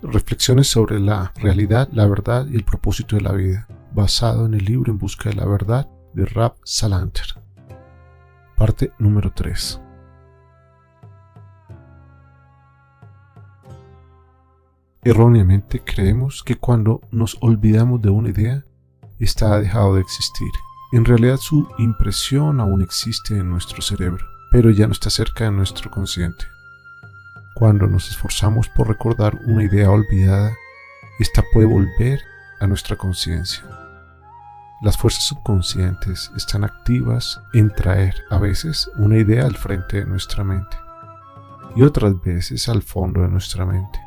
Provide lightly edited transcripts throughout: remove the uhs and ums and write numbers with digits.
Reflexiones sobre la realidad, la verdad y el propósito de la vida, basado en el libro En busca de la verdad de Rav Salanter. Parte número 3. Erróneamente creemos que cuando nos olvidamos de una idea, esta ha dejado de existir. En realidad su impresión aún existe en nuestro cerebro, pero ya no está cerca de nuestro consciente. Cuando nos esforzamos por recordar una idea olvidada, esta puede volver a nuestra conciencia. Las fuerzas subconscientes están activas en traer a veces una idea al frente de nuestra mente y otras veces al fondo de nuestra mente.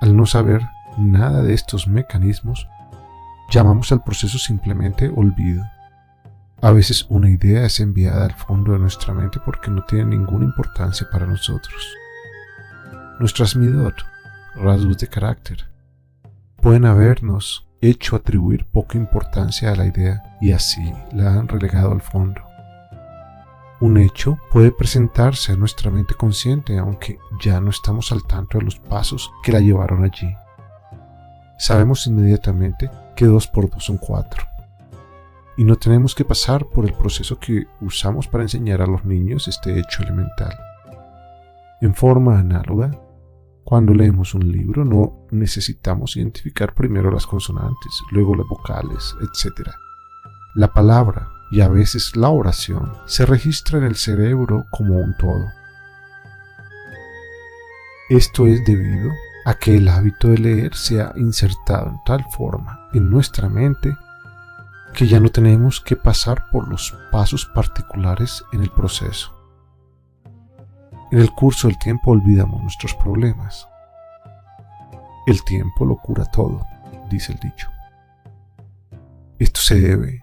Al no saber nada de estos mecanismos, llamamos al proceso simplemente olvido. A veces una idea es enviada al fondo de nuestra mente porque no tiene ninguna importancia para nosotros. Nuestras midot, rasgos de carácter, pueden habernos hecho atribuir poca importancia a la idea y así la han relegado al fondo. Un hecho puede presentarse a nuestra mente consciente aunque ya no estamos al tanto de los pasos que la llevaron allí. Sabemos inmediatamente que 2 por 2 son 4. Y no tenemos que pasar por el proceso que usamos para enseñar a los niños este hecho elemental. En forma análoga, cuando leemos un libro no necesitamos identificar primero las consonantes, luego las vocales, etc. La palabra y a veces la oración se registra en el cerebro como un todo. Esto es debido a que el hábito de leer se ha insertado en tal forma en nuestra mente que ya no tenemos que pasar por los pasos particulares en el proceso. En el curso del tiempo olvidamos nuestros problemas. El tiempo lo cura todo, dice el dicho. Esto se debe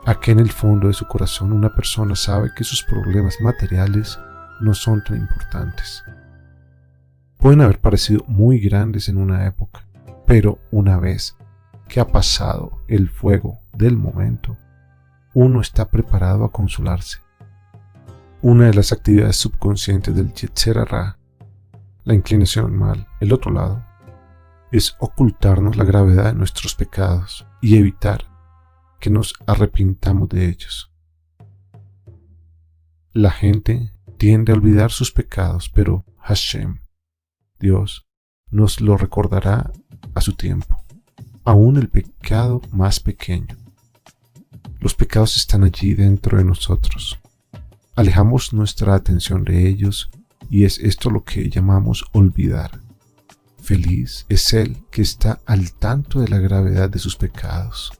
a que en el fondo de su corazón una persona sabe que sus problemas materiales no son tan importantes. Pueden haber parecido muy grandes en una época, pero una vez que ha pasado el fuego del momento, uno está preparado a consolarse. Una de las actividades subconscientes del Yetzer Hara, la inclinación al mal, el otro lado, es ocultarnos la gravedad de nuestros pecados y evitar que nos arrepintamos de ellos. La gente tiende a olvidar sus pecados, pero Hashem, Dios, nos lo recordará a su tiempo, aún el pecado más pequeño. Los pecados están allí dentro de nosotros. Alejamos nuestra atención de ellos y es esto lo que llamamos olvidar. Feliz es el que está al tanto de la gravedad de sus pecados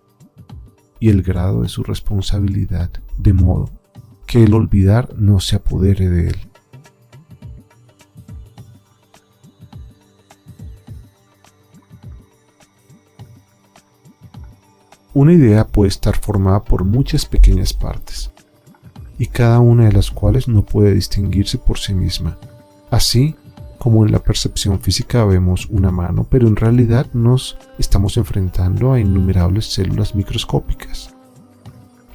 y el grado de su responsabilidad, de modo que el olvidar no se apodere de él. Una idea puede estar formada por muchas pequeñas partes, y cada una de las cuales no puede distinguirse por sí misma. Así como en la percepción física vemos una mano, pero en realidad nos estamos enfrentando a innumerables células microscópicas.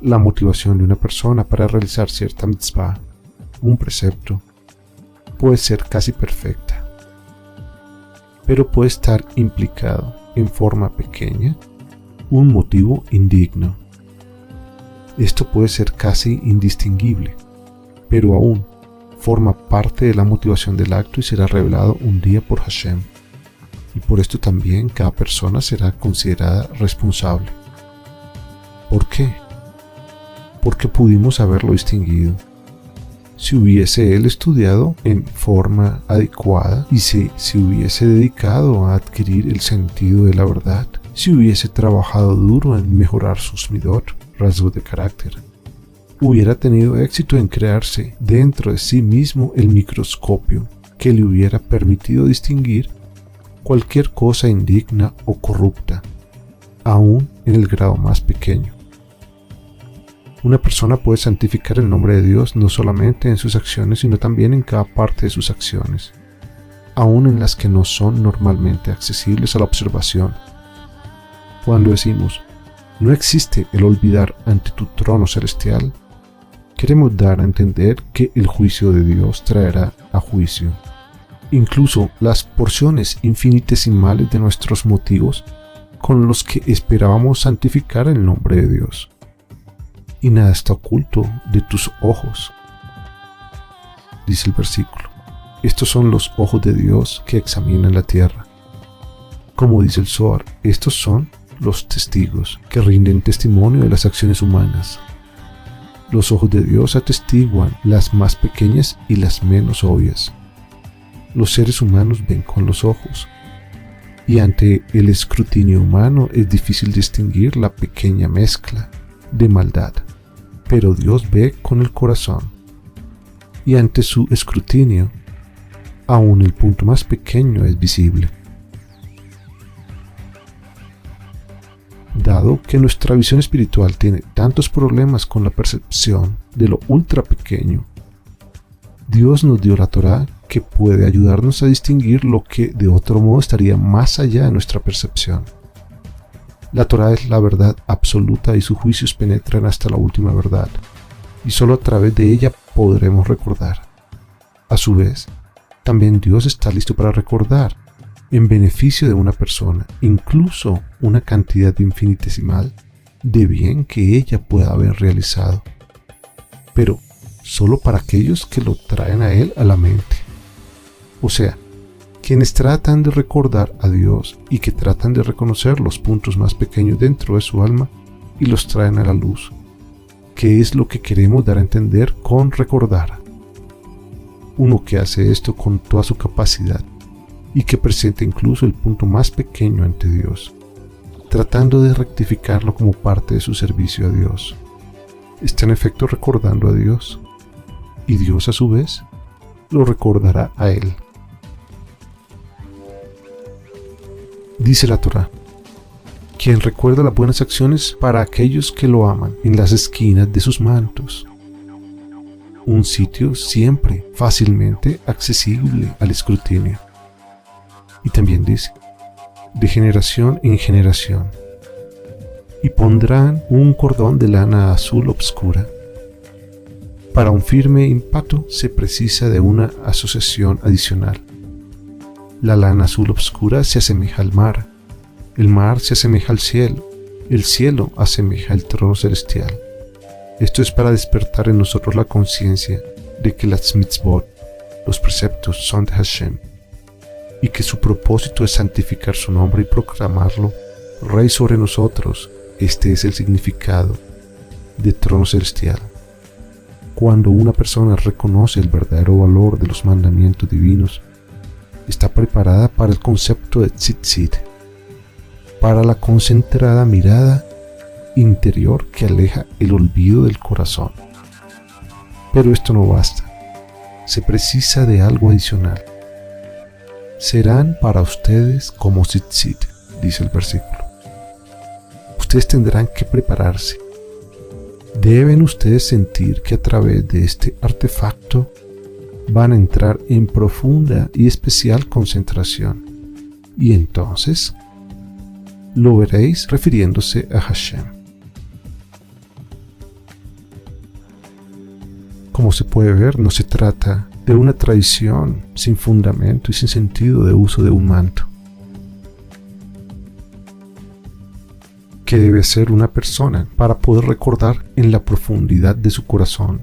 La motivación de una persona para realizar cierta mitzvah, un precepto, puede ser casi perfecta, pero puede estar implicado en forma pequeña un motivo indigno. Esto puede ser casi indistinguible, pero aún forma parte de la motivación del acto y será revelado un día por Hashem. Y por esto también cada persona será considerada responsable. ¿Por qué? Porque pudimos haberlo distinguido. Si hubiese él estudiado en forma adecuada y si se hubiese dedicado a adquirir el sentido de la verdad, si hubiese trabajado duro en mejorar sus midot, rasgos de carácter, hubiera tenido éxito en crearse dentro de sí mismo el microscopio que le hubiera permitido distinguir cualquier cosa indigna o corrupta, aún en el grado más pequeño. Una persona puede santificar el nombre de Dios no solamente en sus acciones, sino también en cada parte de sus acciones, aún en las que no son normalmente accesibles a la observación. Cuando decimos, no existe el olvidar ante tu trono celestial, queremos dar a entender que el juicio de Dios traerá a juicio. incluso las porciones infinitesimales de nuestros motivos con los que esperábamos santificar el nombre de Dios. Y nada está oculto de tus ojos, dice el versículo. Estos son los ojos de Dios que examinan la tierra. Como dice el Zohar, estos son los testigos que rinden testimonio de las acciones humanas. Los ojos de Dios atestiguan las más pequeñas y las menos obvias. Los seres humanos ven con los ojos, y ante el escrutinio humano es difícil distinguir la pequeña mezcla de maldad, pero Dios ve con el corazón, y ante su escrutinio, aún el punto más pequeño es visible. Dado que nuestra visión espiritual tiene tantos problemas con la percepción de lo ultra pequeño, Dios nos dio la Torá que puede ayudarnos a distinguir lo que de otro modo estaría más allá de nuestra percepción. La Torá es la verdad absoluta y sus juicios penetran hasta la última verdad, y solo a través de ella podremos recordar. A su vez, también Dios está listo para recordar, en beneficio de una persona, incluso una cantidad infinitesimal de bien que ella pueda haber realizado, pero solo para aquellos que lo traen a Él a la mente. O sea, quienes tratan de recordar a Dios y que tratan de reconocer los puntos más pequeños dentro de su alma y los traen a la luz, que es lo que queremos dar a entender con recordar. Uno que hace esto con toda su capacidad y que presenta incluso el punto más pequeño ante Dios, tratando de rectificarlo como parte de su servicio a Dios, está en efecto recordando a Dios, y Dios a su vez lo recordará a él. Dice la Torá: quien recuerda las buenas acciones para aquellos que lo aman en las esquinas de sus mantos. Un sitio siempre fácilmente accesible al escrutinio. Y también dice: de generación en generación. Y pondrán un cordón de lana azul obscura. Para un firme impacto se precisa de una asociación adicional. La lana azul obscura se asemeja al mar, el mar se asemeja al cielo, el cielo asemeja al trono celestial. Esto es para despertar en nosotros la conciencia de que las mitzvot, los preceptos, son de Hashem, y que su propósito es santificar su nombre y proclamarlo Rey sobre nosotros. Este es el significado de trono celestial. Cuando una persona reconoce el verdadero valor de los mandamientos divinos, está preparada para el concepto de tzitzit, para la concentrada mirada interior que aleja el olvido del corazón. Pero esto no basta, se precisa de algo adicional. Serán para ustedes como tzitzit, dice el versículo. Ustedes tendrán que prepararse. Deben ustedes sentir que a través de este artefacto van a entrar en profunda y especial concentración. Y entonces lo veréis refiriéndose a Hashem. Como se puede ver, no se trata de una tradición sin fundamento y sin sentido de uso de un manto. Que debe ser una persona para poder recordar en la profundidad de su corazón.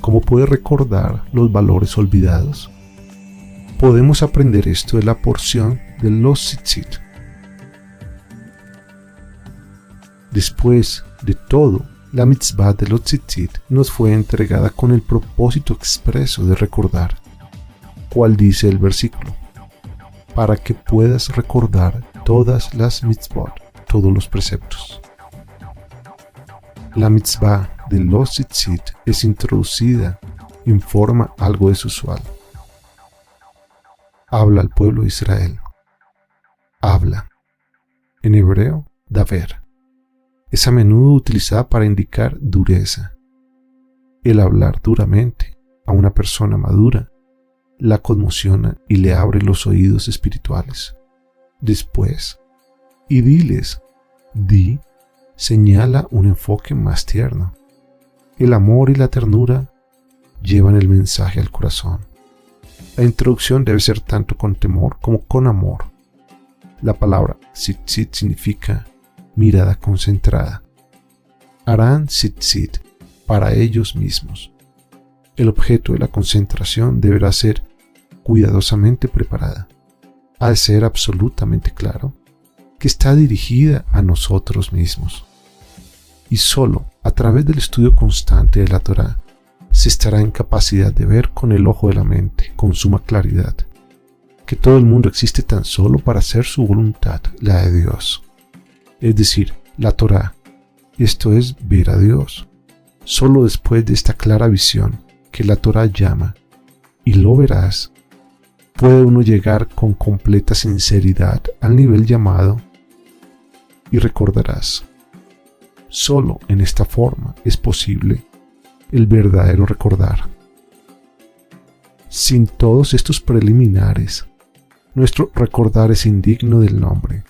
¿Cómo puede recordar los valores olvidados? Podemos aprender esto de la porción de los tzitzit. Después de todo, la mitzvah de los tzitzit nos fue entregada con el propósito expreso de recordar. ¿Cuál dice el versículo? Para que puedas recordar todas las mitzvot, todos los preceptos. La mitzvah de los tzitzit es introducida en forma algo desusual. Habla al pueblo de Israel. Habla. En hebreo, daver. Es a menudo utilizada para indicar dureza. El hablar duramente a una persona madura la conmociona y le abre los oídos espirituales. Después, y diles, señala un enfoque más tierno. El amor y la ternura llevan el mensaje al corazón. La introducción debe ser tanto con temor como con amor. La palabra tzitzit significa mirada concentrada. Harán tzitzit para ellos mismos. El objeto de la concentración deberá ser cuidadosamente preparada. Ha de ser absolutamente claro que está dirigida a nosotros mismos. Y solo a través del estudio constante de la Torá se estará en capacidad de ver con el ojo de la mente, con suma claridad, que todo el mundo existe tan solo para hacer su voluntad, la de Dios. Es decir, la Torá, esto es ver a Dios. Solo después de esta clara visión que la Torá llama, y lo verás, puede uno llegar con completa sinceridad al nivel llamado, y recordarás. Solo en esta forma es posible el verdadero recordar. Sin todos estos preliminares, nuestro recordar es indigno del nombre,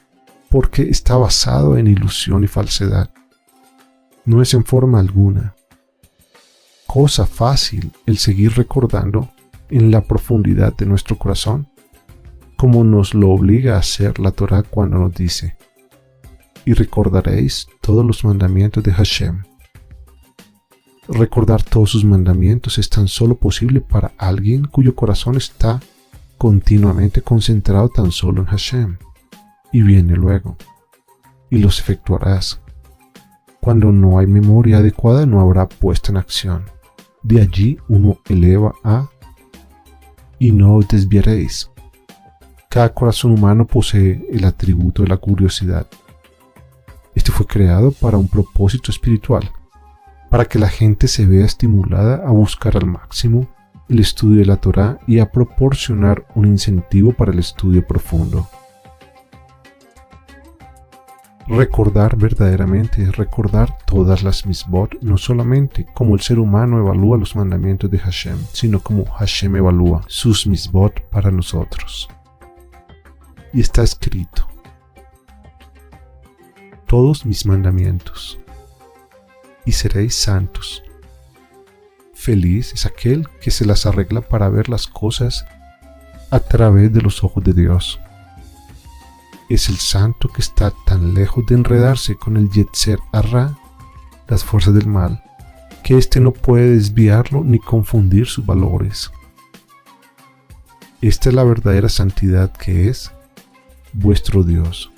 porque está basado en ilusión y falsedad. No es en forma alguna cosa fácil el seguir recordando en la profundidad de nuestro corazón, como nos lo obliga a hacer la Torá cuando nos dice: y recordaréis todos los mandamientos de Hashem. Recordar todos sus mandamientos es tan solo posible para alguien cuyo corazón está continuamente concentrado tan solo en Hashem. Y viene luego, y los efectuarás. Cuando no hay memoria adecuada, no habrá puesta en acción. De allí uno eleva a y no os desviaréis. Cada corazón humano posee el atributo de la curiosidad. Este fue creado para un propósito espiritual, para que la gente se vea estimulada a buscar al máximo el estudio de la Torá y a proporcionar un incentivo para el estudio profundo. Recordar verdaderamente es recordar todas las mitzvot, no solamente como el ser humano evalúa los mandamientos de Hashem, sino como Hashem evalúa sus mitzvot para nosotros. Y está escrito: todos mis mandamientos, y seréis santos. Feliz es aquel que se las arregla para ver las cosas a través de los ojos de Dios. Es el santo que está tan lejos de enredarse con el Yetzer Hará, las fuerzas del mal, que éste no puede desviarlo ni confundir sus valores. Esta es la verdadera santidad que es vuestro Dios.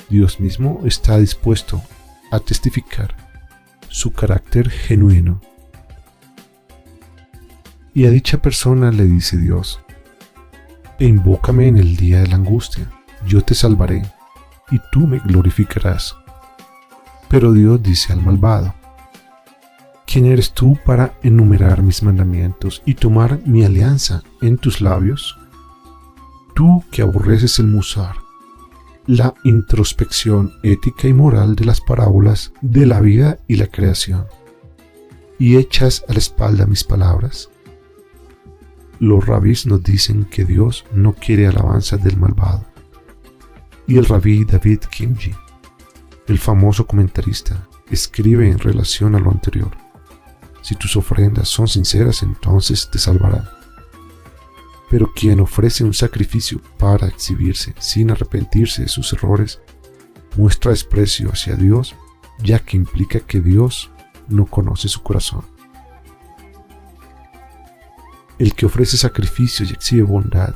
Dios mismo está dispuesto a testificar su carácter genuino. Y a dicha persona le dice Dios: e invócame en el día de la angustia, yo te salvaré, y tú me glorificarás. Pero Dios dice al malvado: ¿quién eres tú para enumerar mis mandamientos y tomar mi alianza en tus labios? Tú que aborreces el musar, la introspección ética y moral de las parábolas de la vida y la creación, y echas a la espalda mis palabras. Los rabís nos dicen que Dios no quiere alabanza del malvado. Y el rabí David Kimji, el famoso comentarista, escribe en relación a lo anterior: si tus ofrendas son sinceras, entonces te salvará. Pero quien ofrece un sacrificio para exhibirse sin arrepentirse de sus errores, muestra desprecio hacia Dios, ya que implica que Dios no conoce su corazón. El que ofrece sacrificios y exhibe bondad,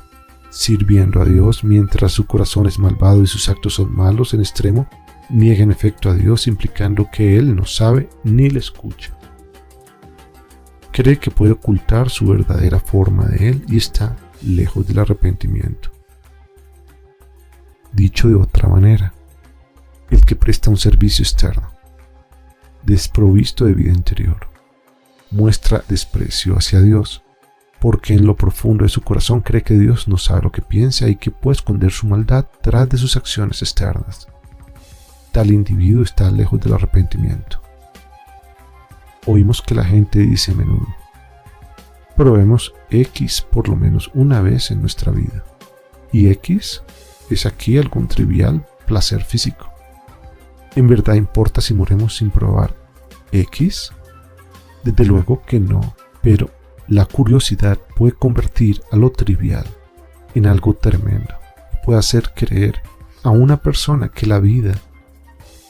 sirviendo a Dios mientras su corazón es malvado y sus actos son malos en extremo, niega en efecto a Dios, implicando que Él no sabe ni le escucha. Cree que puede ocultar su verdadera forma de Él y está lejos del arrepentimiento. Dicho de otra manera, el que presta un servicio externo, desprovisto de vida interior, muestra desprecio hacia Dios, porque en lo profundo de su corazón cree que Dios no sabe lo que piensa y que puede esconder su maldad tras de sus acciones externas. Tal individuo está lejos del arrepentimiento. Oímos que la gente dice a menudo: probemos X por lo menos una vez en nuestra vida. ¿Y X? ¿Es aquí algún trivial placer físico? ¿En verdad importa si morimos sin probar X? Desde luego que no, pero La curiosidad puede convertir a lo trivial en algo tremendo. Puede hacer creer a una persona que la vida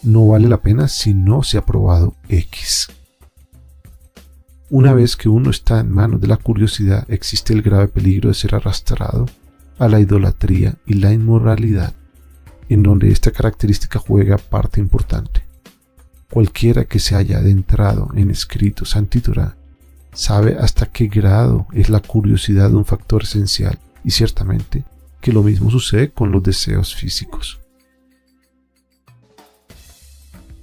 no vale la pena si no se ha probado X. Una vez que uno está en manos de la curiosidad, existe el grave peligro de ser arrastrado a la idolatría y la inmoralidad, en donde esta característica juega parte importante. Cualquiera que se haya adentrado en escritos anti-Torah sabe hasta qué grado es la curiosidad un factor esencial, y ciertamente que lo mismo sucede con los deseos físicos.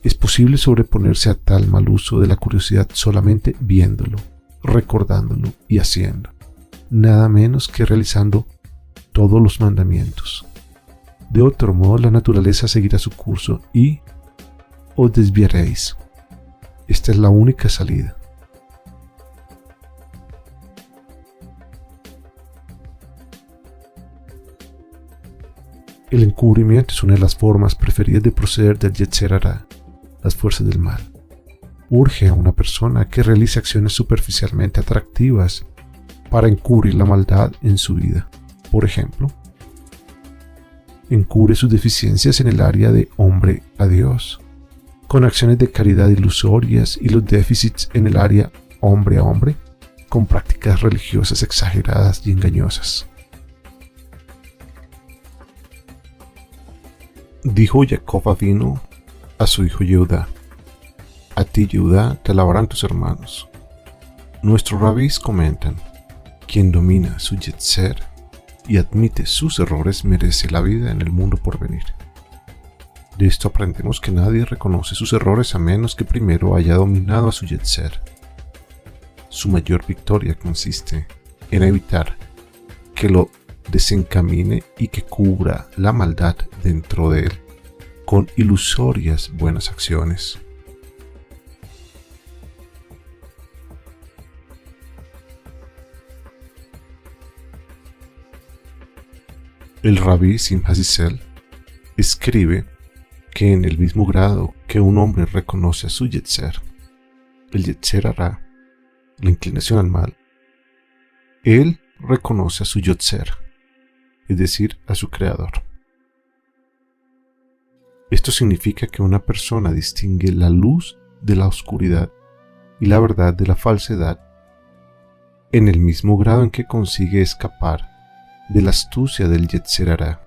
Es posible sobreponerse a tal mal uso de la curiosidad solamente viéndolo, recordándolo y haciendo, nada menos que realizando todos los mandamientos. De otro modo, la naturaleza seguirá su curso y os desviaréis. Esta es la única salida. El encubrimiento es una de las formas preferidas de proceder del Yetzer Hara, las fuerzas del mal. Urge a una persona que realice acciones superficialmente atractivas para encubrir la maldad en su vida. Por ejemplo, encubre sus deficiencias en el área de hombre a Dios, con acciones de caridad ilusorias, y los déficits en el área hombre a hombre, con prácticas religiosas exageradas y engañosas. Dijo Jacob Avinu a su hijo Yehudá: a ti, Yehudá, te alabarán tus hermanos. Nuestros rabís comentan: quien domina su yetzer y admite sus errores merece la vida en el mundo por venir. De esto aprendemos que nadie reconoce sus errores a menos que primero haya dominado a su yetzer. Su mayor victoria consiste en evitar que lo desencamine y que cubra la maldad dentro de él con ilusorias buenas acciones. El rabí Simha Zissel escribe que en el mismo grado que un hombre reconoce a su yetzer, el Yetzer Hara, la inclinación al mal, él reconoce a su yotzer, es decir, a su creador. Esto significa que una persona distingue la luz de la oscuridad y la verdad de la falsedad en el mismo grado en que consigue escapar de la astucia del Yetzer Hara,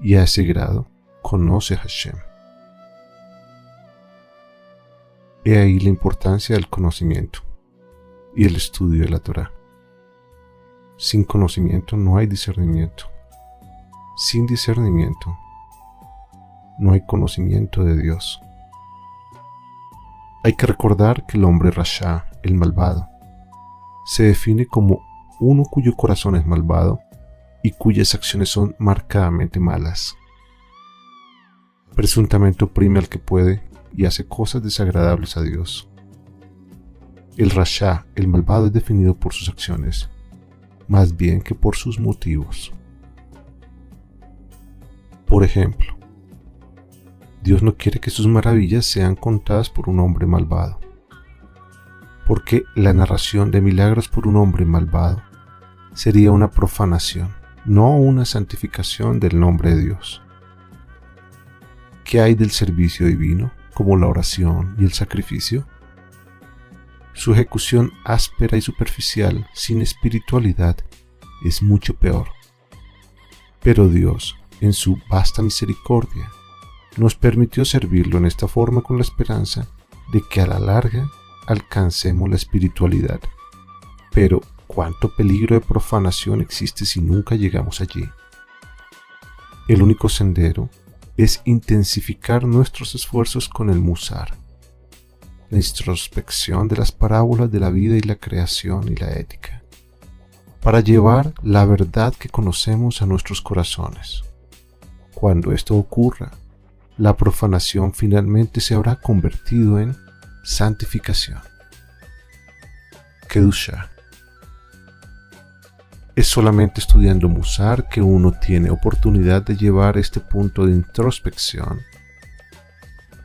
y a ese grado conoce a Hashem. He ahí la importancia del conocimiento y el estudio de la Torá. Sin conocimiento no hay discernimiento. Sin discernimiento no hay conocimiento de Dios. Hay que recordar que el hombre rasha, el malvado, se define como uno cuyo corazón es malvado y cuyas acciones son marcadamente malas. Presuntamente oprime al que puede y hace cosas desagradables a Dios. El rasha, el malvado, es definido por sus acciones, más bien que por sus motivos. Por ejemplo, Dios no quiere que sus maravillas sean contadas por un hombre malvado, porque la narración de milagros por un hombre malvado sería una profanación, no una santificación del nombre de Dios. ¿Qué hay del servicio divino, como la oración y el sacrificio? Su ejecución áspera y superficial, sin espiritualidad, es mucho peor. Pero Dios, en su vasta misericordia, nos permitió servirlo en esta forma con la esperanza de que a la larga alcancemos la espiritualidad. Pero ¿cuánto peligro de profanación existe si nunca llegamos allí? El único sendero es intensificar nuestros esfuerzos con el musar, la introspección de las parábolas de la vida y la creación y la ética, para llevar la verdad que conocemos a nuestros corazones. Cuando esto ocurra, la profanación finalmente se habrá convertido en santificación. Kedusha. Es solamente estudiando Musar que uno tiene oportunidad de llevar este punto de introspección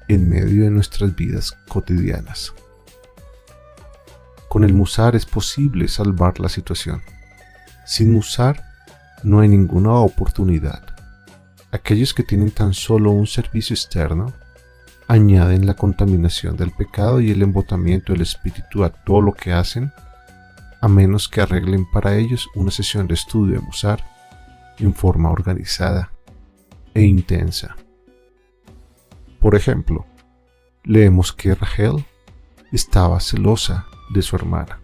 en medio de nuestras vidas cotidianas. Con el musar es posible salvar la situación. Sin musar no hay ninguna oportunidad. Aquellos que tienen tan solo un servicio externo añaden la contaminación del pecado y el embotamiento del espíritu a todo lo que hacen, a menos que arreglen para ellos una sesión de estudio de musar en forma organizada e intensa. Por ejemplo, leemos que Rachel estaba celosa de su hermana.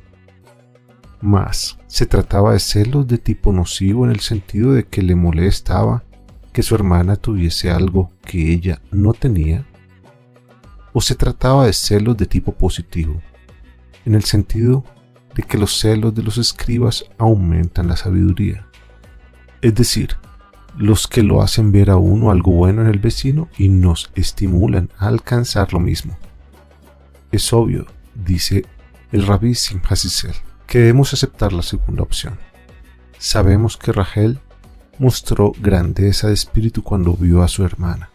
Mas, ¿se trataba de celos de tipo nocivo en el sentido de que le molestaba que su hermana tuviese algo que ella no tenía? ¿O se trataba de celos de tipo positivo, en el sentido de que los celos de los escribas aumentan la sabiduría? Es decir, los que lo hacen ver a uno algo bueno en el vecino y nos estimulan a alcanzar lo mismo. Es obvio, dice el Rabí Simcha Zissel, que debemos aceptar la segunda opción. Sabemos que Rachel mostró grandeza de espíritu cuando vio a su hermana,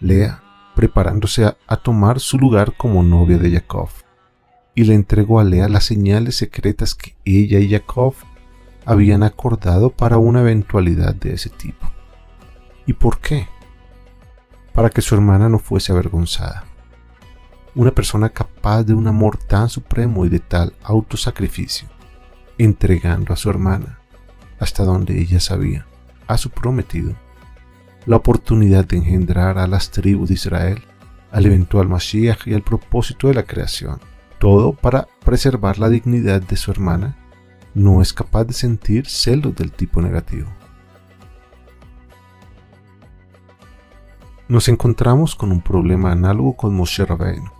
Lea, preparándose a tomar su lugar como novia de Jacob, y le entregó a Lea las señales secretas que ella y Jacob habían acordado para una eventualidad de ese tipo. ¿Y por qué? Para que su hermana no fuese avergonzada. Una persona capaz de un amor tan supremo y de tal autosacrificio, entregando a su hermana, hasta donde ella sabía, a su prometido, la oportunidad de engendrar a las tribus de Israel, al eventual Mashiach y al propósito de la creación, todo para preservar la dignidad de su hermana, no es capaz de sentir celos del tipo negativo. Nos encontramos con un problema análogo con Moshe Rabbeinu.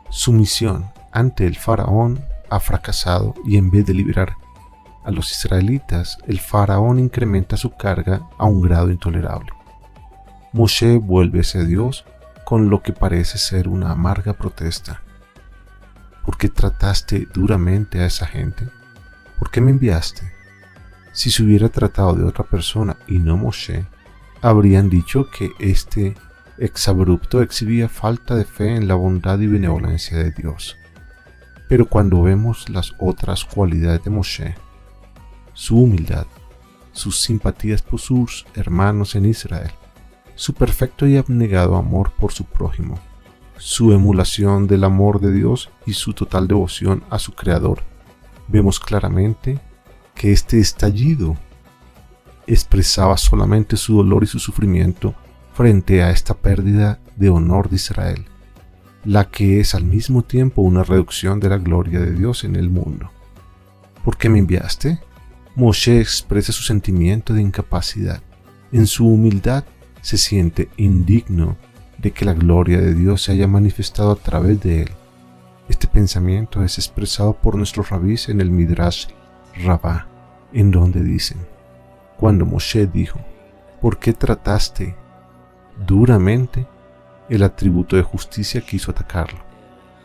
Su misión ante el faraón ha fracasado y en vez de liberar a los israelitas, el faraón incrementa su carga a un grado intolerable. Moshe vuelve hacia Dios con lo que parece ser una amarga protesta. ¿Por qué trataste duramente a esa gente? ¿Por qué me enviaste? Si se hubiera tratado de otra persona y no Moshe, habrían dicho que este exabrupto exhibía falta de fe en la bondad y benevolencia de Dios. Pero cuando vemos las otras cualidades de Moshe, su humildad, sus simpatías por sus hermanos en Israel, su perfecto y abnegado amor por su prójimo, su emulación del amor de Dios y su total devoción a su Creador, vemos claramente que este estallido expresaba solamente su dolor y su sufrimiento frente a esta pérdida de honor de Israel, la que es al mismo tiempo una reducción de la gloria de Dios en el mundo. ¿Por qué me enviaste? Moshe expresa su sentimiento de incapacidad. En su humildad se siente indigno de que la gloria de Dios se haya manifestado a través de él. Este pensamiento es expresado por nuestros rabís en el Midrash Rabbah, en donde dicen: cuando Moshe dijo, ¿por qué trataste duramente? El atributo de justicia quiso atacarlo,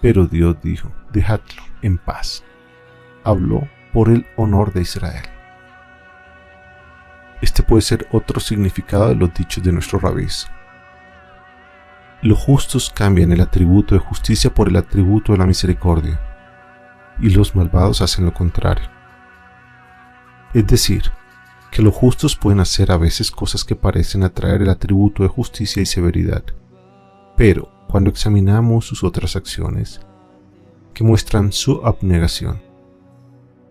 pero Dios dijo, dejadlo en paz. Habló por el honor de Israel. Este puede ser otro significado de los dichos de nuestros rabís. Los justos cambian el atributo de justicia por el atributo de la misericordia, y los malvados hacen lo contrario. Es decir, que los justos pueden hacer a veces cosas que parecen atraer el atributo de justicia y severidad, pero cuando examinamos sus otras acciones, que muestran su abnegación,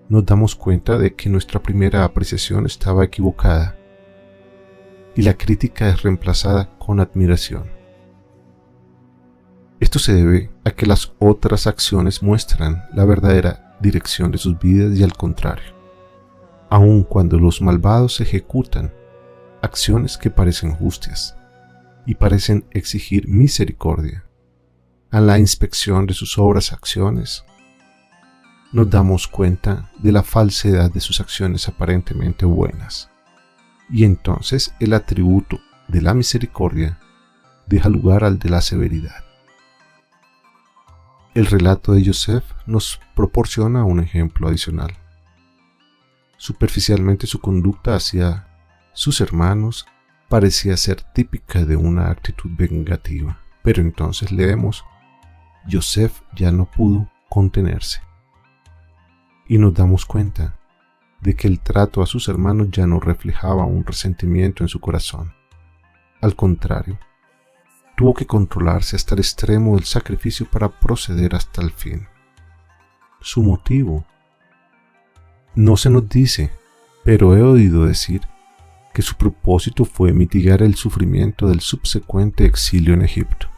nos damos cuenta de que nuestra primera apreciación estaba equivocada, y la crítica es reemplazada con admiración. Esto se debe a que las otras acciones muestran la verdadera dirección de sus vidas y al contrario, aun cuando los malvados ejecutan acciones que parecen justas y parecen exigir misericordia, a la inspección de sus obras acciones, nos damos cuenta de la falsedad de sus acciones aparentemente buenas, y entonces el atributo de la misericordia deja lugar al de la severidad. El relato de Yosef nos proporciona un ejemplo adicional. Superficialmente su conducta hacia sus hermanos parecía ser típica de una actitud vengativa, pero entonces leemos: Yosef ya no pudo contenerse. y nos damos cuenta de que el trato a sus hermanos ya no reflejaba un resentimiento en su corazón. Al contrario, tuvo que controlarse hasta el extremo del sacrificio para proceder hasta el fin. Su motivo no se nos dice, pero he oído decir que su propósito fue mitigar el sufrimiento del subsecuente exilio en Egipto.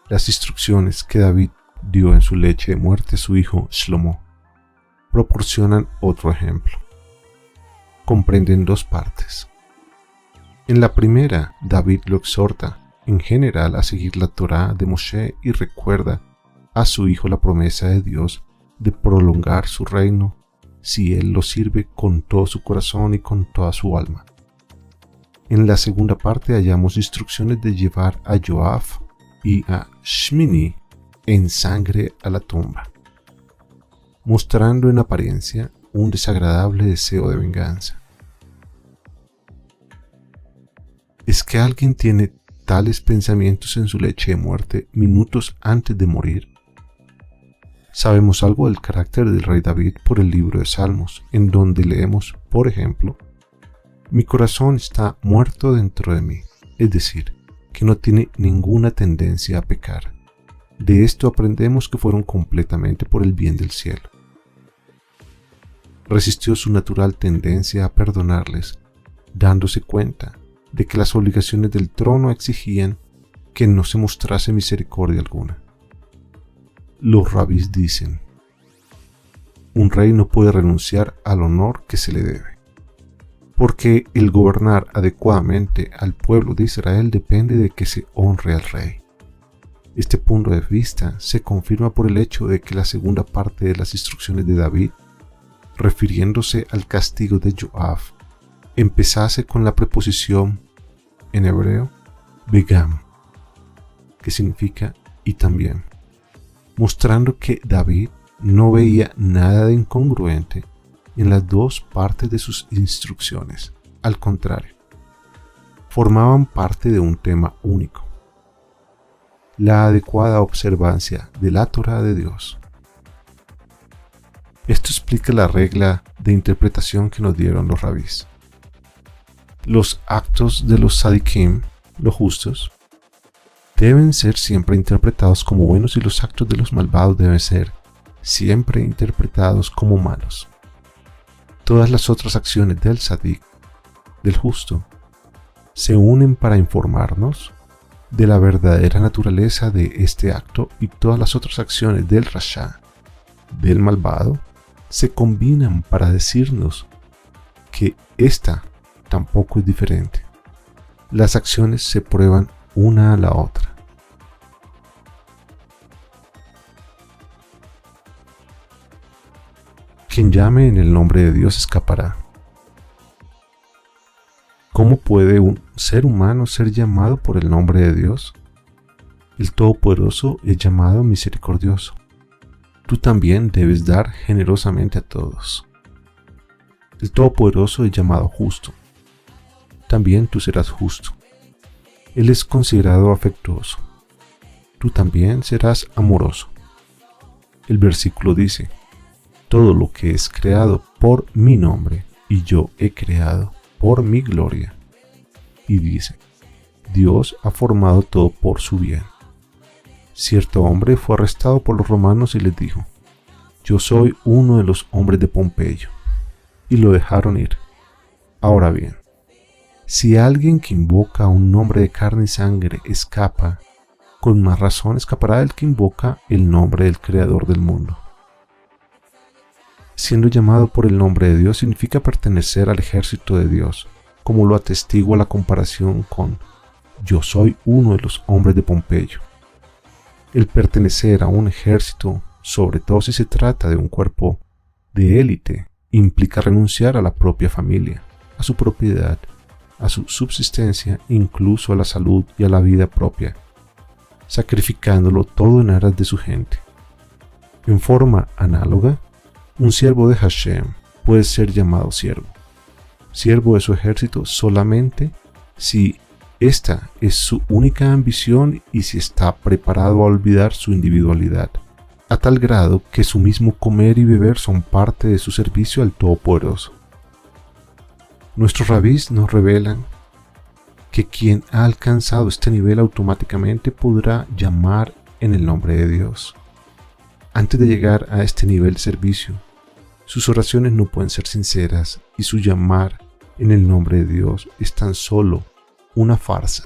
Las instrucciones que David dio en su leche de muerte a su hijo Shlomo proporcionan otro ejemplo. Comprenden dos partes. En la primera, David lo exhorta en general a seguir la Torá de Moshe y recuerda a su hijo la promesa de Dios de prolongar su reino si él lo sirve con todo su corazón y con toda su alma. En la segunda parte hallamos instrucciones de llevar a Joab y a Shmini en sangre a la tumba, mostrando en apariencia un desagradable deseo de venganza. ¿Es que alguien tiene tales pensamientos en su leche de muerte minutos antes de morir? Sabemos algo del carácter del rey David por el libro de Salmos, en donde leemos, por ejemplo, «Mi corazón está muerto dentro de mí», es decir, que no tiene ninguna tendencia a pecar. De esto aprendemos que fueron completamente por el bien del cielo. Resistió su natural tendencia a perdonarles, dándose cuenta de que las obligaciones del trono exigían que no se mostrase misericordia alguna. Los rabís dicen, un rey no puede renunciar al honor que se le debe, porque el gobernar adecuadamente al pueblo de Israel depende de que se honre al rey. Este punto de vista se confirma por el hecho de que la segunda parte de las instrucciones de David, refiriéndose al castigo de Joab, empezase con la preposición en hebreo begam, que significa y también, mostrando que David no veía nada de incongruente en las dos partes de sus instrucciones. Al contrario, formaban parte de un tema único: la adecuada observancia de la Torá de Dios. Esto explica la regla de interpretación que nos dieron los rabís. Los actos de los sadikim, los justos, deben ser siempre interpretados como buenos y los actos de los malvados deben ser siempre interpretados como malos. Todas las otras acciones del sadik, del justo, se unen para informarnos de la verdadera naturaleza de este acto, y todas las otras acciones del rasha, del malvado, se combinan para decirnos que esta tampoco es diferente. Las acciones se prueban una a la otra. Quien llame en el nombre de Dios escapará. ¿Cómo puede un ser humano ser llamado por el nombre de Dios? El Todopoderoso es llamado misericordioso. Tú también debes dar generosamente a todos. El Todopoderoso es llamado justo. También tú serás justo. Él es considerado afectuoso. Tú también serás amoroso. El versículo dice: todo lo que es creado por mi nombre, y yo he creado por mi gloria. Y dice: Dios ha formado todo por su bien. Cierto hombre fue arrestado por los romanos y les dijo: yo soy uno de los hombres de Pompeyo. Y lo dejaron ir. Ahora bien, si alguien que invoca un nombre de carne y sangre escapa, con más razón escapará el que invoca el nombre del Creador del mundo. Siendo llamado por el nombre de Dios significa pertenecer al ejército de Dios, como lo atestigua la comparación con yo soy uno de los hombres de Pompeyo. El pertenecer a un ejército, sobre todo si se trata de un cuerpo de élite, implica renunciar a la propia familia, a su propiedad, a su subsistencia, incluso a la salud y a la vida propia, sacrificándolo todo en aras de su gente. En forma análoga, un siervo de Hashem puede ser llamado siervo de su ejército solamente si esta es su única ambición y si está preparado a olvidar su individualidad a tal grado que su mismo comer y beber son parte de su servicio al Todopoderoso. Nuestros rabís nos revelan que quien ha alcanzado este nivel automáticamente podrá llamar en el nombre de Dios. Antes de llegar a este nivel de servicio, sus oraciones no pueden ser sinceras y su llamar en el nombre de Dios es tan solo una farsa.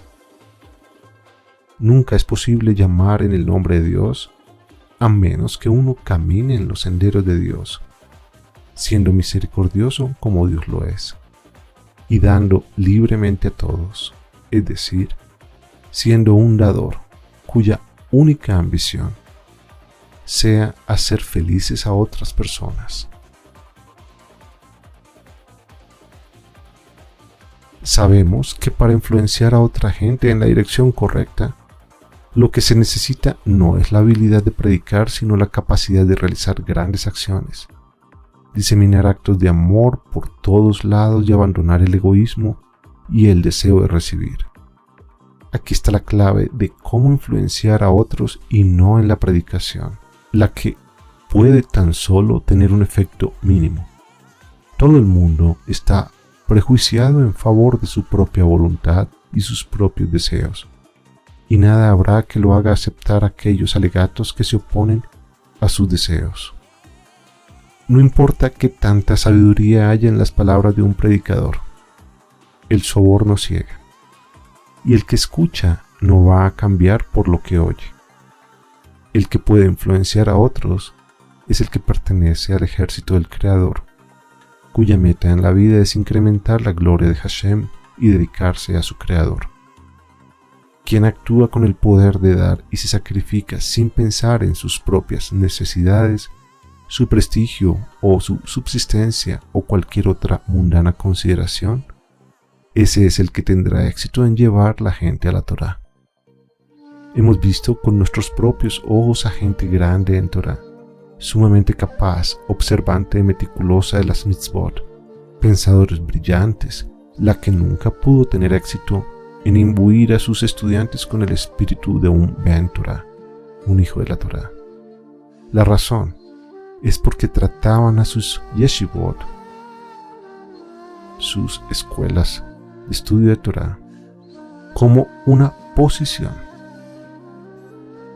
Nunca es posible llamar en el nombre de Dios a menos que uno camine en los senderos de Dios, siendo misericordioso como Dios lo es, y dando libremente a todos, es decir, siendo un dador cuya única ambición sea hacer felices a otras personas. Sabemos que para influenciar a otra gente en la dirección correcta, lo que se necesita no es la habilidad de predicar, sino la capacidad de realizar grandes acciones, diseminar actos de amor por todos lados y abandonar el egoísmo y el deseo de recibir. Aquí está la clave de cómo influenciar a otros y no en la predicación, la que puede tan solo tener un efecto mínimo. Todo el mundo está prejuiciado en favor de su propia voluntad y sus propios deseos, y nada habrá que lo haga aceptar aquellos alegatos que se oponen a sus deseos. No importa qué tanta sabiduría haya en las palabras de un predicador, el soborno ciega, y el que escucha no va a cambiar por lo que oye. El que puede influenciar a otros es el que pertenece al ejército del Creador, cuya meta en la vida es incrementar la gloria de Hashem y dedicarse a su Creador. Quien actúa con el poder de dar y se sacrifica sin pensar en sus propias necesidades, su prestigio o su subsistencia o cualquier otra mundana consideración, ese es el que tendrá éxito en llevar la gente a la Torá. Hemos visto con nuestros propios ojos a gente grande en Torá, sumamente capaz, observante y meticulosa de las mitzvot, pensadores brillantes, la que nunca pudo tener éxito en imbuir a sus estudiantes con el espíritu de un Ben Torah, un hijo de la Torá. La razón es porque trataban a sus yeshivot, sus escuelas de estudio de Torá, como una posición,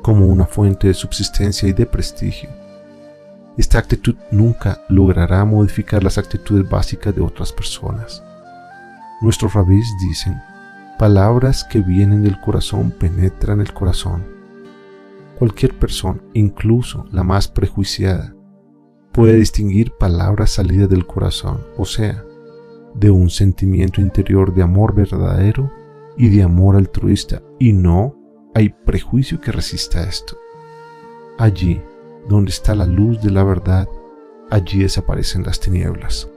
como una fuente de subsistencia y de prestigio. Esta actitud nunca logrará modificar las actitudes básicas de otras personas. Nuestros rabís dicen: palabras que vienen del corazón penetran el corazón. Cualquier persona, incluso la más prejuiciada, puede distinguir palabras salidas del corazón, o sea, de un sentimiento interior de amor verdadero y de amor altruista, y no hay prejuicio que resista esto. Allí donde está la luz de la verdad, allí desaparecen las tinieblas.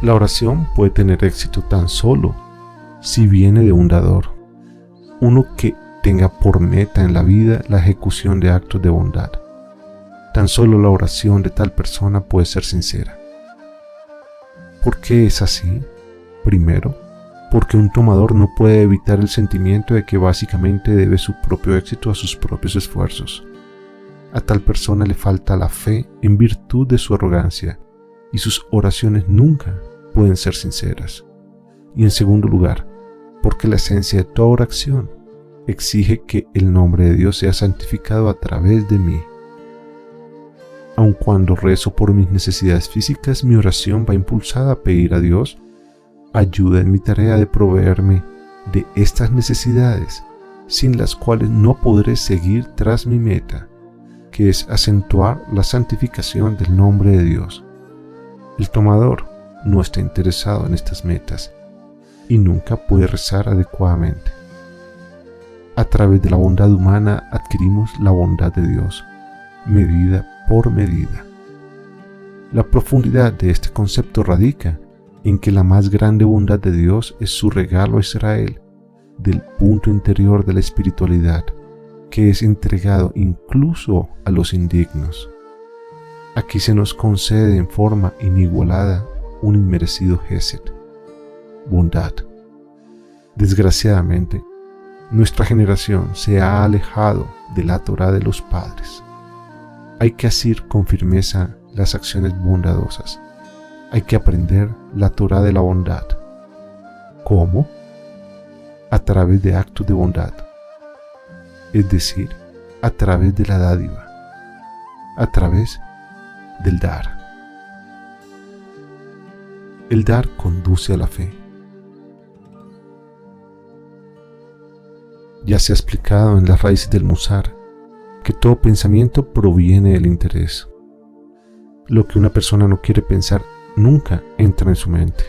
La oración puede tener éxito tan solo si viene de un dador, uno que tenga por meta en la vida la ejecución de actos de bondad. Tan solo la oración de tal persona puede ser sincera. ¿Por qué es así? Primero, porque un tomador no puede evitar el sentimiento de que básicamente debe su propio éxito a sus propios esfuerzos. A tal persona le falta la fe en virtud de su arrogancia, y sus oraciones nunca pueden ser sinceras. Y en segundo lugar, porque la esencia de toda oración exige que el nombre de Dios sea santificado a través de mí. Aun cuando rezo por mis necesidades físicas, mi oración va impulsada a pedir a Dios ayuda en mi tarea de proveerme de estas necesidades, sin las cuales no podré seguir tras mi meta, que es acentuar la santificación del nombre de Dios. El tomador no está interesado en estas metas y nunca puede rezar adecuadamente. A través de la bondad humana adquirimos la bondad de Dios, medida por medida. La profundidad de este concepto radica en que la más grande bondad de Dios es su regalo a Israel del punto interior de la espiritualidad, que es entregado incluso a los indignos. Aquí se nos concede en forma inigualada un inmerecido Gesed, bondad. Desgraciadamente, Nuestra generación se ha alejado de la Torá de los padres. Hay que asir con firmeza las acciones bondadosas. Hay que aprender la Torá de la bondad. ¿Cómo? A través de actos de bondad, es decir, a través de la dádiva, a través del dar. El dar conduce a la fe. Ya se ha explicado en las raíces del Musar que todo pensamiento proviene del interés. Lo que una persona no quiere pensar nunca entra en su mente.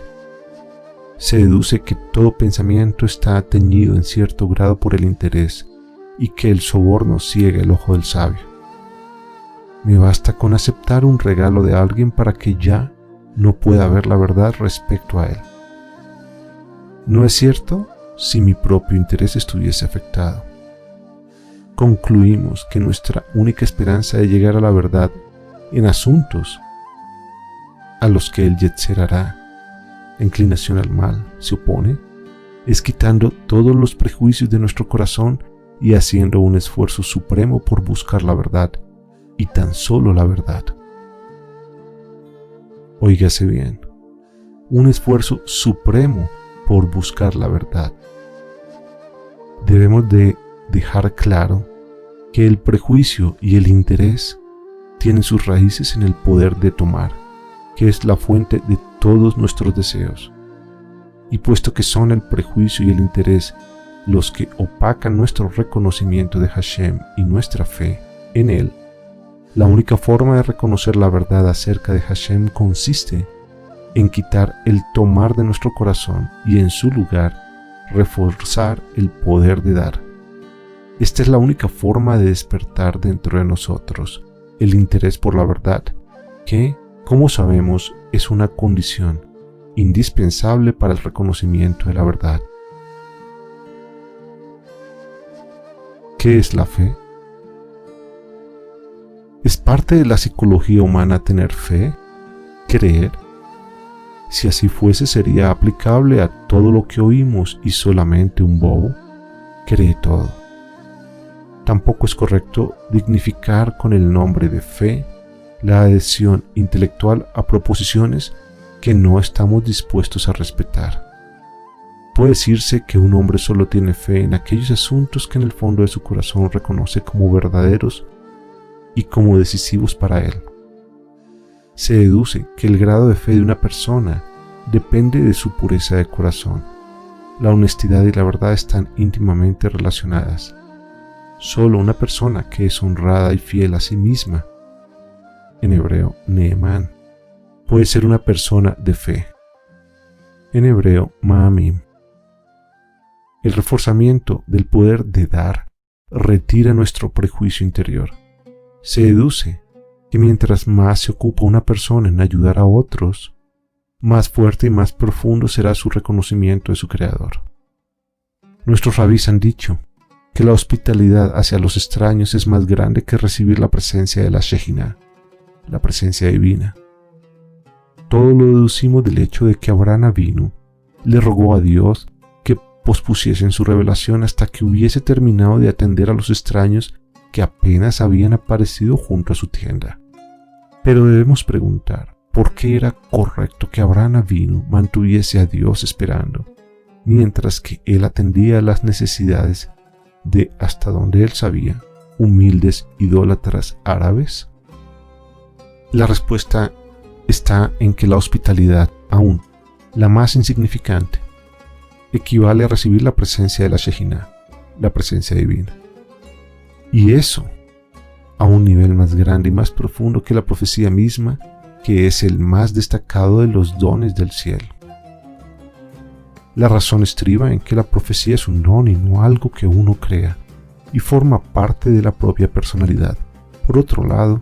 Se deduce que todo pensamiento está teñido en cierto grado por el interés y que el soborno ciega el ojo del sabio. Me basta con aceptar un regalo de alguien para que ya no pueda ver la verdad respecto a él. ¿No es cierto? Si mi propio interés estuviese afectado. Concluimos que nuestra única esperanza de llegar a la verdad en asuntos a los que el Yetzer Hará, la inclinación al mal, se opone, es quitando todos los prejuicios de nuestro corazón y haciendo un esfuerzo supremo por buscar la verdad, y tan solo la verdad. Óigase bien, un esfuerzo supremo por buscar la verdad. Debemos de dejar claro que el prejuicio y el interés tienen sus raíces en el poder de tomar, que es la fuente de todos nuestros deseos. Y puesto que son el prejuicio y el interés los que opacan nuestro reconocimiento de Hashem y nuestra fe en Él, la única forma de reconocer la verdad acerca de Hashem consiste en quitar el tomar de nuestro corazón y en su lugar reforzar el poder de dar. Esta es la única forma de despertar dentro de nosotros el interés por la verdad, que, como sabemos, es una condición indispensable para el reconocimiento de la verdad. ¿Qué es la fe? ¿Es parte de la psicología humana tener fe, creer? Si así fuese, sería aplicable a todo lo que oímos y solamente un bobo cree todo. Tampoco es correcto dignificar con el nombre de fe la adhesión intelectual a proposiciones que no estamos dispuestos a respetar. Puede decirse que un hombre solo tiene fe en aquellos asuntos que en el fondo de su corazón reconoce como verdaderos y como decisivos para él. Se deduce que el grado de fe de una persona depende de su pureza de corazón. La honestidad y la verdad están íntimamente relacionadas. Solo una persona que es honrada y fiel a sí misma, en hebreo Neemán, puede ser una persona de fe, en hebreo Ma'amim. El reforzamiento del poder de dar retira nuestro prejuicio interior. Se deduce que mientras más se ocupa una persona en ayudar a otros, más fuerte y más profundo será su reconocimiento de su Creador. Nuestros rabís han dicho que la hospitalidad hacia los extraños es más grande que recibir la presencia de la Shejina, la presencia divina. Todo lo deducimos del hecho de que Abraham Avinu le rogó a Dios que pospusiesen su revelación hasta que hubiese terminado de atender a los extraños que apenas habían aparecido junto a su tienda. Pero debemos preguntar, ¿por qué era correcto que Abraham Avinu mantuviese a Dios esperando, mientras que él atendía a las necesidades de, hasta donde él sabía, humildes idólatras árabes? La respuesta está en que la hospitalidad, aún la más insignificante, equivale a recibir la presencia de la Shejina, la presencia divina. Y eso a un nivel más grande y más profundo que la profecía misma, que es el más destacado de los dones del cielo. La razón estriba en que la profecía es un don y no algo que uno crea, y forma parte de la propia personalidad. Por otro lado,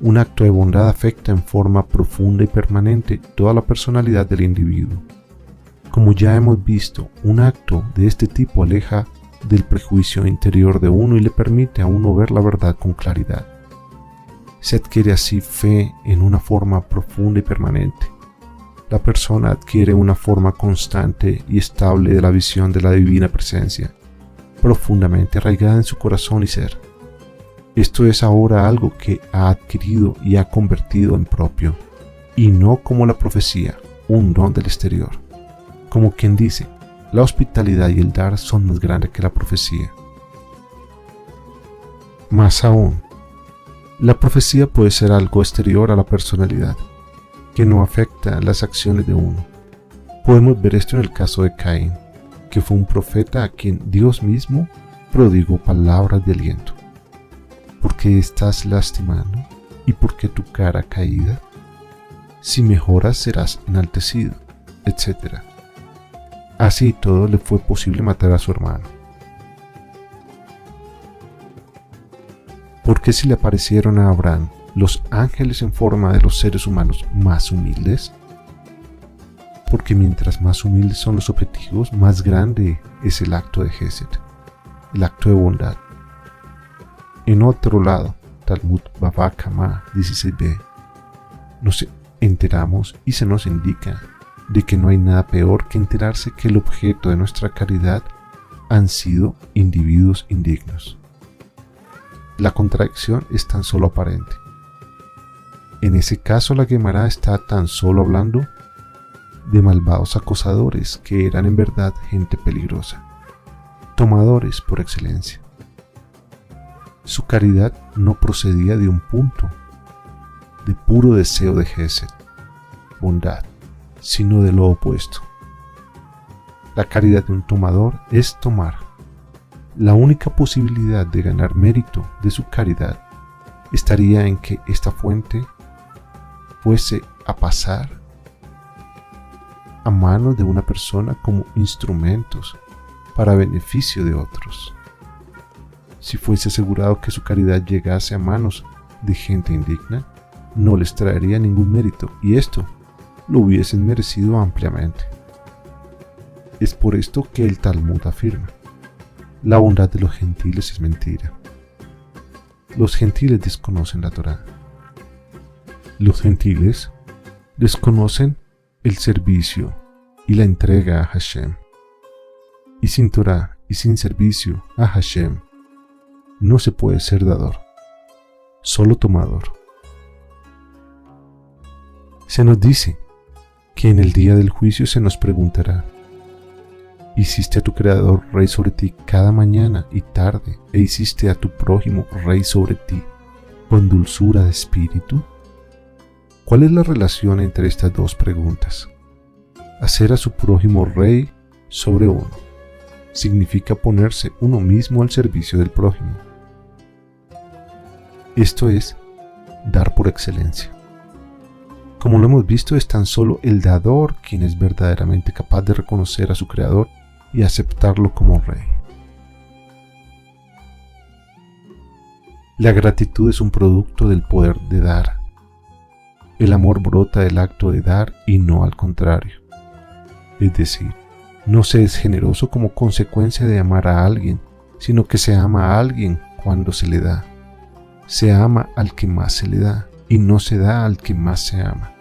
un acto de bondad afecta en forma profunda y permanente toda la personalidad del individuo. Como ya hemos visto, un acto de este tipo aleja del prejuicio interior de uno y le permite a uno ver la verdad con claridad. Se adquiere así fe en una forma profunda y permanente. La persona adquiere una forma constante y estable de la visión de la divina presencia, profundamente arraigada en su corazón y ser. Esto es ahora algo que ha adquirido y ha convertido en propio, y no como la profecía, un don del exterior. Como quien dice, la hospitalidad y el dar son más grandes que la profecía. Más aún, la profecía puede ser algo exterior a la personalidad, que no afecta las acciones de uno. Podemos ver esto en el caso de Caín, que fue un profeta a quien Dios mismo prodigó palabras de aliento. ¿Por qué estás lastimando? ¿Y por qué tu cara caída? Si mejoras serás enaltecido, etc. Así todo le fue posible matar a su hermano. ¿Por qué si le aparecieron a Abraham los ángeles en forma de los seres humanos más humildes? Porque mientras más humildes son los objetivos, más grande es el acto de Gesed, el acto de bondad. En otro lado, Talmud Bava Kama 16b, nos enteramos y se nos indica de que no hay nada peor que enterarse que el objeto de nuestra caridad han sido individuos indignos. La contradicción es tan solo aparente. En ese caso la Gemara está tan solo hablando de malvados acosadores que eran en verdad gente peligrosa, tomadores por excelencia. Su caridad no procedía de un punto de puro deseo de Gesed, bondad, sino de lo opuesto. La caridad de un tomador es tomar. La única posibilidad de ganar mérito de su caridad estaría en que esta fuente fuese a pasar a manos de una persona como instrumentos para beneficio de otros. Si fuese asegurado que su caridad llegase a manos de gente indigna, no les traería ningún mérito, y esto lo hubiesen merecido ampliamente. Es por esto que el Talmud afirma: la bondad de los gentiles es mentira. Los gentiles desconocen la Torá. Los gentiles desconocen el servicio y la entrega a Hashem. Y sin Torá y sin servicio a Hashem, no se puede ser dador, solo tomador. Se nos dice que en el día del juicio se nos preguntará: ¿hiciste a tu Creador rey sobre ti cada mañana y tarde, e hiciste a tu prójimo rey sobre ti con dulzura de espíritu? ¿Cuál es la relación entre estas dos preguntas? Hacer a su prójimo rey sobre uno significa ponerse uno mismo al servicio del prójimo. Esto es dar por excelencia. Como lo hemos visto, es tan solo el dador quien es verdaderamente capaz de reconocer a su Creador y aceptarlo como rey. La gratitud es un producto del poder de dar. El amor brota del acto de dar y no al contrario. Es decir, no se es generoso como consecuencia de amar a alguien, sino que se ama a alguien cuando se le da. Se ama al que más se le da y no se da al que más se ama.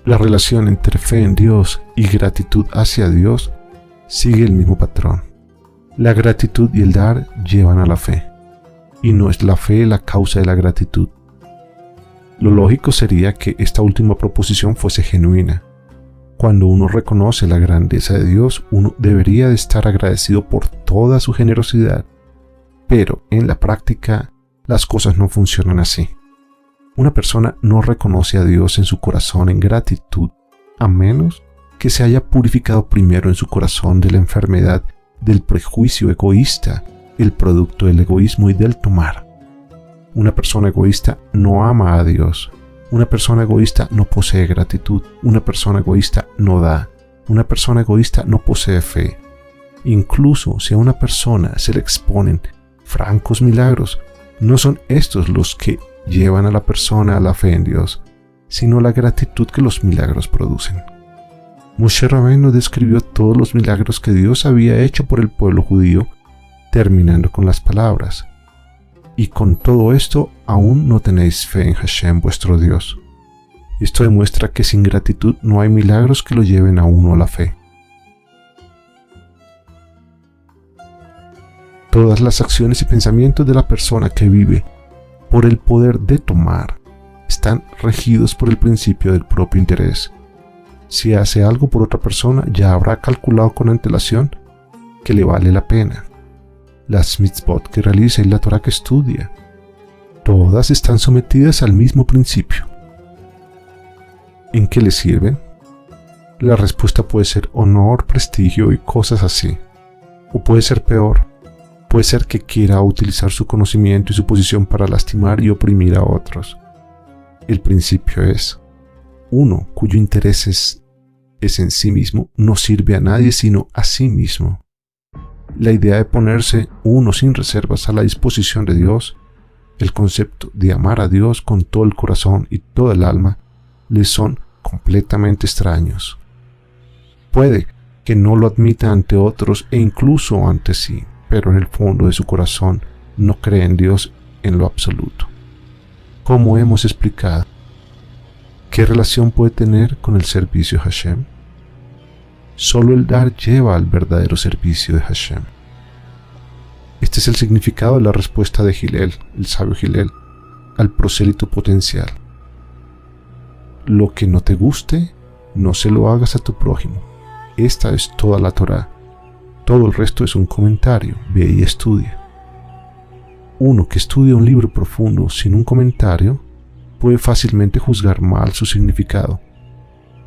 La relación entre fe en Dios y gratitud hacia Dios sigue el mismo patrón. La gratitud y el dar llevan a la fe, y no es la fe la causa de la gratitud. Lo lógico sería que esta última proposición fuese genuina. Cuando uno reconoce la grandeza de Dios, uno debería de estar agradecido por toda su generosidad, pero en la práctica las cosas no funcionan así. Una persona no reconoce a Dios en su corazón en gratitud, a menos que se haya purificado primero en su corazón de la enfermedad del prejuicio egoísta, el producto del egoísmo y del tomar. Una persona egoísta no ama a Dios. Una persona egoísta no posee gratitud. Una persona egoísta no da. Una persona egoísta no posee fe. Incluso si a una persona se le exponen francos milagros, no son estos los que llevan a la persona a la fe en Dios, sino la gratitud que los milagros producen. Moshe Rabbeinu describió todos los milagros que Dios había hecho por el pueblo judío, terminando con las palabras: y con todo esto aún no tenéis fe en Hashem vuestro Dios. Esto demuestra que sin gratitud no hay milagros que lo lleven a uno a la fe. Todas las acciones y pensamientos de la persona que vive por el poder de tomar están regidos por el principio del propio interés. Si hace algo por otra persona, ya habrá calculado con antelación que le vale la pena. Las mitzvot que realiza y la Torah que estudia, todas están sometidas al mismo principio. ¿En qué le sirven? La respuesta puede ser honor, prestigio y cosas así. O puede ser peor. Puede ser que quiera utilizar su conocimiento y su posición para lastimar y oprimir a otros. El principio es: uno cuyo interés es en sí mismo no sirve a nadie sino a sí mismo. La idea de ponerse uno sin reservas a la disposición de Dios, el concepto de amar a Dios con todo el corazón y toda el alma, les son completamente extraños. Puede que no lo admita ante otros e incluso ante sí, pero en el fondo de su corazón no cree en Dios en lo absoluto. Como hemos explicado, ¿qué relación puede tener con el servicio a Hashem? Solo el dar lleva al verdadero servicio de Hashem. Este es el significado de la respuesta de Hillel, el sabio Hillel, al prosélito potencial. Lo que no te guste, no se lo hagas a tu prójimo. Esta es toda la Torá. Todo el resto es un comentario. Ve y estudia. Uno que estudia un libro profundo sin un comentario puede fácilmente juzgar mal su significado.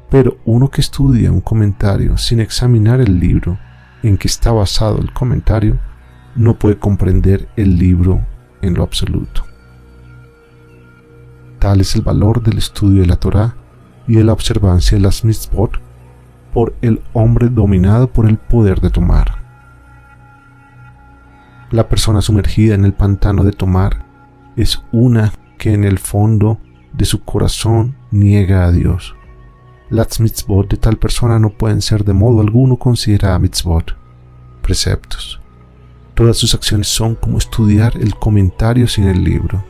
Pero uno que estudia un comentario sin examinar el libro en que está basado el comentario no puede comprender el libro en lo absoluto. Tal es el valor del estudio de la Torá y de la observancia de las mitzvot por el hombre dominado por el poder de tomar. La persona sumergida en el pantano de tomar es una que en el fondo de su corazón niega a Dios. Las mitzvot de tal persona no pueden ser de modo alguno consideradas mitzvot, preceptos. Todas sus acciones son como estudiar el comentario sin el libro,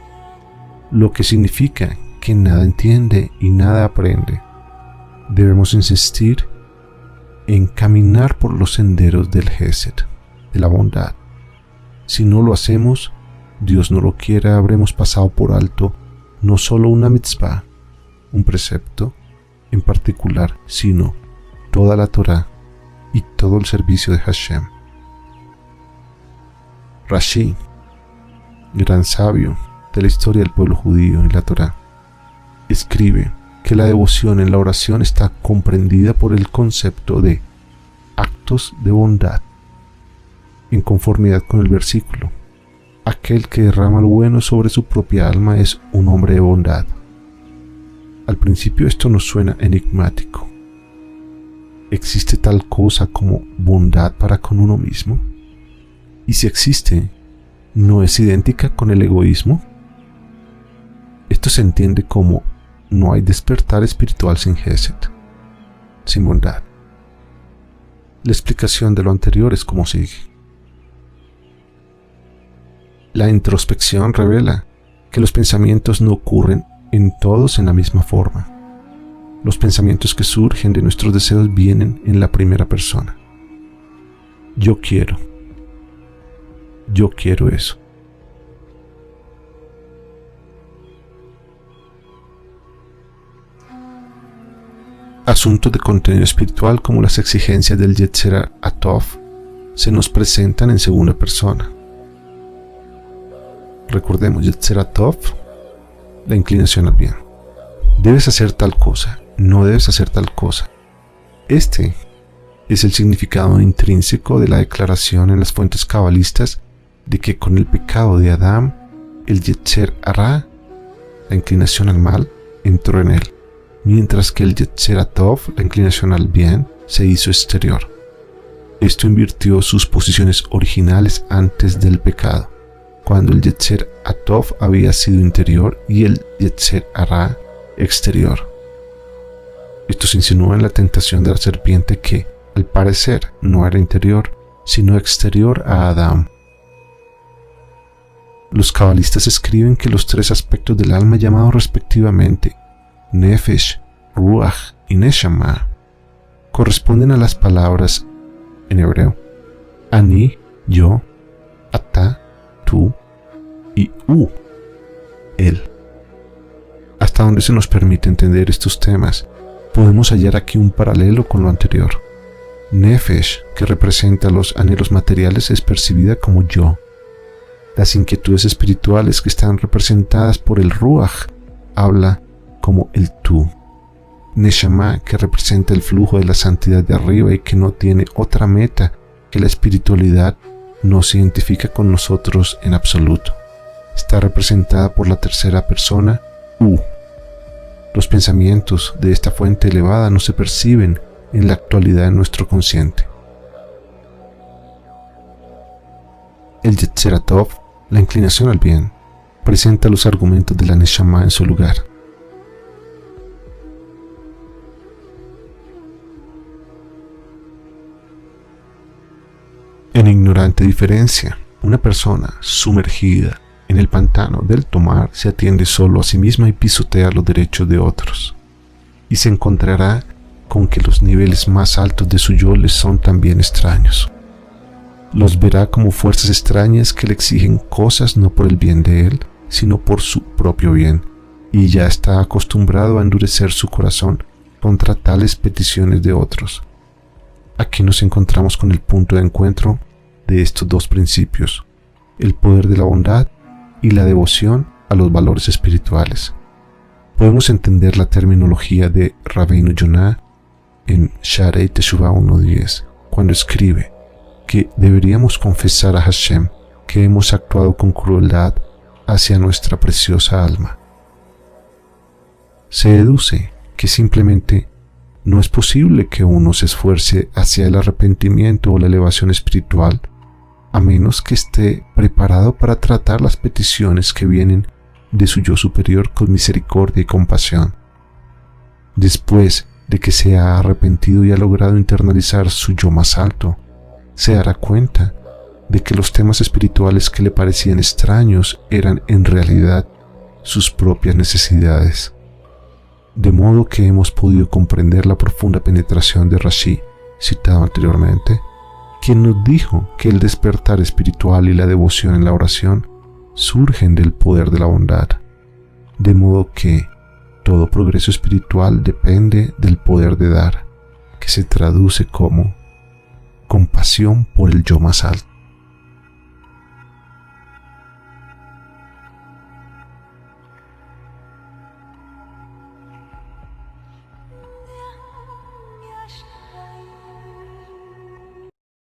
lo que significa que nada entiende y nada aprende. Debemos insistir en caminar por los senderos del Hesed, de la bondad. Si no lo hacemos, Dios no lo quiera, habremos pasado por alto no solo una mitzvah, un precepto en particular, sino toda la Torá y todo el servicio de Hashem. Rashi, gran sabio de la historia del pueblo judío y la Torá, escribe que la devoción en la oración está comprendida por el concepto de actos de bondad, en conformidad con el versículo. Aquel que derrama lo bueno sobre su propia alma es un hombre de bondad. Al principio esto nos suena enigmático. ¿Existe tal cosa como bondad para con uno mismo? Y si existe, ¿no es idéntica con el egoísmo? Esto se entiende como: no hay despertar espiritual sin Hesed, sin bondad. La explicación de lo anterior es como sigue. La introspección revela que los pensamientos no ocurren en todos en la misma forma. Los pensamientos que surgen de nuestros deseos vienen en la primera persona. Yo quiero eso. Asuntos de contenido espiritual como las exigencias del Yetzer Hatov se nos presentan en segunda persona. Recordemos, Yetzer Hatov, la inclinación al bien. Debes hacer tal cosa, no debes hacer tal cosa. Este es el significado intrínseco de la declaración en las fuentes cabalistas de que con el pecado de Adán, el Yetzer Hara, la inclinación al mal, entró en él, mientras que el Yetzer Hatov, la inclinación al bien, se hizo exterior. Esto invirtió sus posiciones originales antes del pecado, cuando el Yetzer Hatov había sido interior y el Yetzer Hara exterior. Esto se insinúa en la tentación de la serpiente que, al parecer, no era interior, sino exterior a Adán. Los cabalistas escriben que los tres aspectos del alma llamados respectivamente Nefesh, Ruach y Neshama corresponden a las palabras en hebreo Ani, yo, ata, tú, y él. Hasta donde se nos permite entender estos temas, podemos hallar aquí un paralelo con lo anterior. Nefesh, que representa los anhelos materiales, es percibida como yo. Las inquietudes espirituales que están representadas por el Ruach habla como el tú. Neshama, que representa el flujo de la santidad de arriba y que no tiene otra meta que la espiritualidad, no se identifica con nosotros en absoluto. Está representada por la tercera persona, Los pensamientos de esta fuente elevada no se perciben en la actualidad en nuestro consciente. El Yetzeratov, la inclinación al bien, presenta los argumentos de la Neshama en su lugar. En ignorante diferencia, una persona sumergida en el pantano del tomar se atiende solo a sí misma y pisotea los derechos de otros, y se encontrará con que los niveles más altos de su yo les son también extraños. Los verá como fuerzas extrañas que le exigen cosas no por el bien de él, sino por su propio bien, y ya está acostumbrado a endurecer su corazón contra tales peticiones de otros. Aquí nos encontramos con el punto de encuentro de estos dos principios, el poder de la bondad y la devoción a los valores espirituales. Podemos entender la terminología de Rabbeinu Yonah en Shaarei Teshuvah 1.10, cuando escribe que deberíamos confesar a Hashem que hemos actuado con crueldad hacia nuestra preciosa alma. Se deduce que simplemente no es posible que uno se esfuerce hacia el arrepentimiento o la elevación espiritual, a menos que esté preparado para tratar las peticiones que vienen de su yo superior con misericordia y compasión. Después de que se ha arrepentido y ha logrado internalizar su yo más alto, se dará cuenta de que los temas espirituales que le parecían extraños eran en realidad sus propias necesidades. De modo que hemos podido comprender la profunda penetración de Rashi, citado anteriormente, quien nos dijo que el despertar espiritual y la devoción en la oración surgen del poder de la bondad, de modo que todo progreso espiritual depende del poder de dar, que se traduce como compasión por el yo más alto.